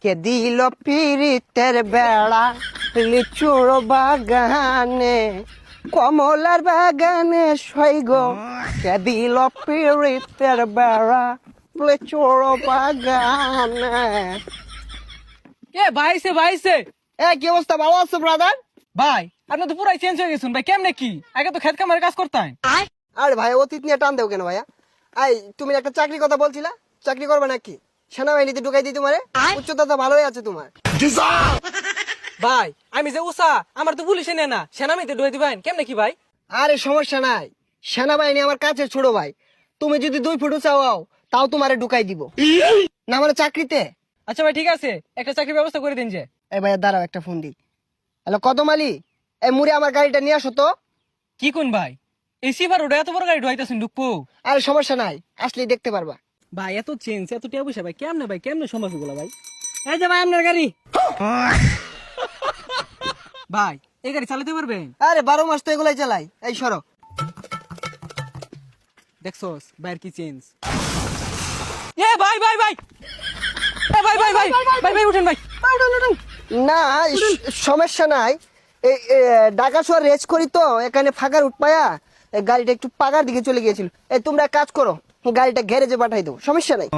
কে দিল পিরিতের বেড়া লিচুর বাগানে কমলার বাগানে সৈগ কে দিল পিরিতের বেড়া লিচুর বাগানে। এ ভাইছে ভাইছে কি অবস্থা, ভালো আছো ব্রাদার? ভাই আপনি তো পুরাই চেঞ্জ হয়ে গেছেন ভাই, কেমনে কি? আগে তো খেত কামারে কাজ করতেন। আরে ভাই অতীত নিয়ে টান দেও কেন ভাইয়া? তুমি একটা চাকরির কথা বলছিলা, চাকরি করবে নাকি? সেনাবাহিনীতে ঢুকাই দিই তোমারে, উচ্চতা তো ভালোই আছে তোমার। ভাই আমি যে উষা, আমার তো পুলিশে নেয় না, সেনামিতে ঢুকে দিবেন কেমনে কি ভাই? আরে সমস্যা নাই, সেনাবাহিনী আমার কাছে ছোট ভাই। তুমি যদি 2 ফুট চাও তাও তোমারে ঢুকাই দিব না, মানে চাকরিতে। আচ্ছা ভাই ঠিক আছে, একটা চাকরির ব্যবস্থা করে দিন যে। এই ভাইয়া দাঁড়াও, একটা ফোন দিই। হ্যালো কদম আলী, এই মুড়ে আমার গাড়িটা নিয়ে আসো তো। কি কোন ভাই, এই সিফার ওটা এত বড় গাড়ি ঢুকাইতেছেন ঢুকবো? আরে সমস্যা নাই, আসলেই দেখতে পারবা। ভাই এত চেঞ্জ এত টিয়া পয়সা ভাই কেমনে সম্ভব এগুলা ভাই? এই যে ভাই আপনার গাড়ি। ভাই এই গাড়ি চালাতে পারবেন? আরে 12 মাস তো এগুলাই চালাই। এই সরো। দেখছস ভাইয়ের কি চেঞ্জ। এ ভাই ভাই ভাই, এ ভাই ভাই ভাই ভাই ভাই উঠেন ভাই। না সমস্যা নাই, এই ঢাকা শহর রেস করি তো, এখানে ফাঁকার উঠপায়া এই গাড়িটা একটু পাকার দিকে চলে গিয়েছিল। এই তোমরা এক কাজ করো, গাড়িটা গ্যারেজে পাঠাই দাও, সমস্যা নাই।